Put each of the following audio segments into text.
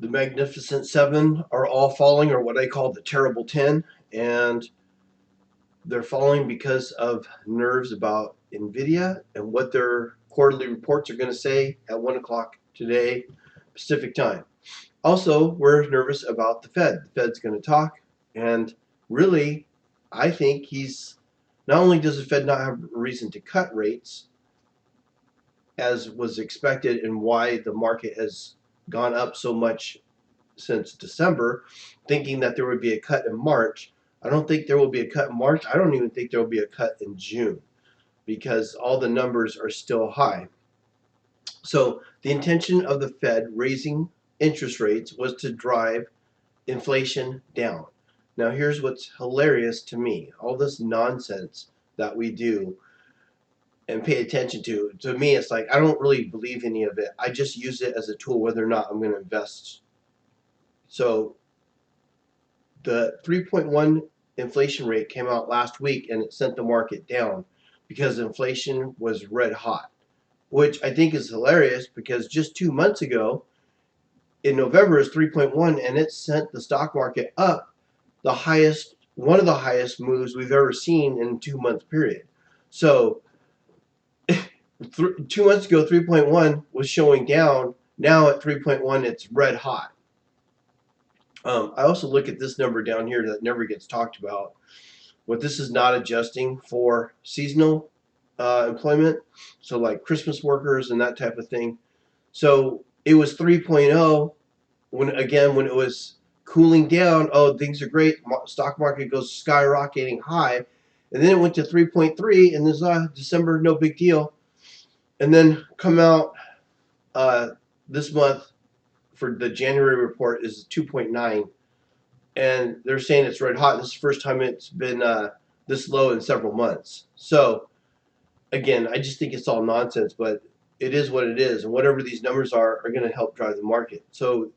The Magnificent Seven are all falling, or what I call the Terrible Ten, and they're falling because of nerves about Nvidia and what their quarterly reports are going to say at 1 o'clock today, Pacific time. Also, we're nervous about the Fed. The Fed's going to talk, and really, I think he's not only does the Fed not have a reason to cut rates as was expected and why the market has gone up so much since December, thinking that there would be a cut in March. I don't think there will be a cut in March. I don't even think there will be a cut in June because all the numbers are still high. So the intention of the Fed raising interest rates was to drive inflation down. Now, here's what's hilarious to me all this nonsense that we do and pay attention to me, it's like I don't really believe any of it. I just use it as a tool whether or not I'm going to invest. So, the 3.1 inflation rate came out last week and it sent the market down because inflation was red hot, which I think is hilarious because just 2 months ago in November is 3.1 and it sent the stock market up the highest, one of the highest moves we've ever seen in a 2 month period. So 2 months ago, 3.1 was showing down. Now at 3.1, it's red hot. I also look at this number down here that never gets talked about. What this is not adjusting for seasonal employment, so like Christmas workers and that type of thing. So it was 3.0 when it was cooling down. Oh, things are great. Stock market goes skyrocketing high, and then it went to 3.3, and this December, no big deal. And then come out uh, this month for the January report is 2.9, and they're saying it's red hot. This is the first time it's been this low in several months. So again, I just think it's all nonsense, but it is what it is, and whatever these numbers are going to help drive the market. So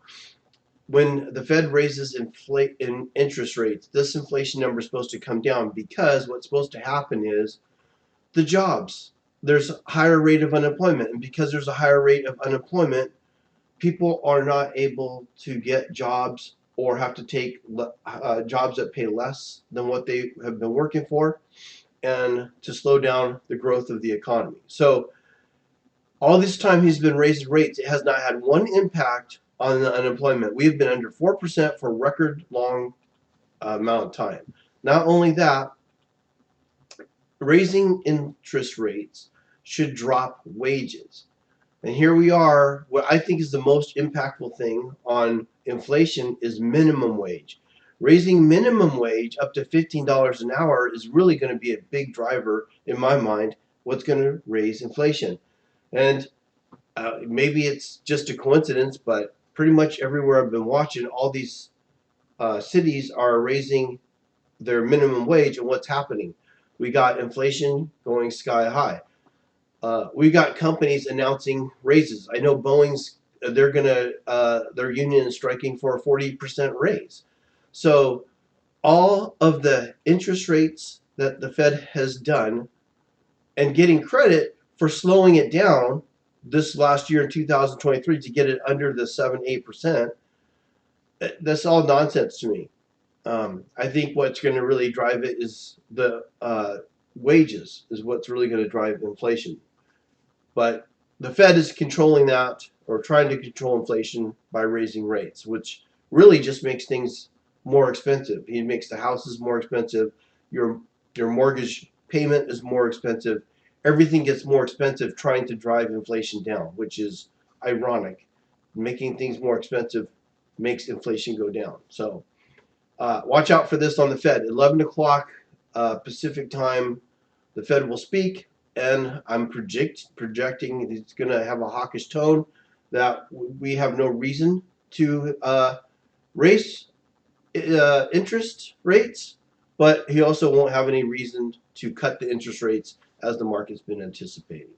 when the Fed raises in interest rates, this inflation number is supposed to come down because what's supposed to happen is the jobs. There's a higher rate of unemployment, and because there's a higher rate of unemployment, people are not able to get jobs or have to take jobs that pay less than what they have been working for, and to slow down the growth of the economy. So all this time he's been raising rates, it has not had one impact on the unemployment. We've been under 4% for a record long amount of time. Not only that, raising interest rates should drop wages. And here we are. What I think is the most impactful thing on inflation is minimum wage. Raising minimum wage up to $15 an hour is really going to be a big driver, in my mind, what's going to raise inflation. And maybe it's just a coincidence, but pretty much everywhere I've been watching, all these cities are raising their minimum wage. And what's happening? We got inflation going sky high. We got companies announcing raises. I know Boeing's their union is striking for a 40% raise. So all of the interest rates that the Fed has done and getting credit for slowing it down this last year in 2023 to get it under the 7-8%, that's all nonsense to me. I think what's going to really drive it is the wages is what's really going to drive inflation. But the Fed is controlling that or trying to control inflation by raising rates, which really just makes things more expensive. It makes the houses more expensive. Your your mortgage payment is more expensive. Everything gets more expensive trying to drive inflation down, which is ironic. Making things more expensive makes inflation go down. So watch out for this on the Fed. 11 o'clock Pacific time, the Fed will speak, and I'm projecting it's going to have a hawkish tone that we have no reason to raise interest rates, but he also won't have any reason to cut the interest rates as the market's been anticipating.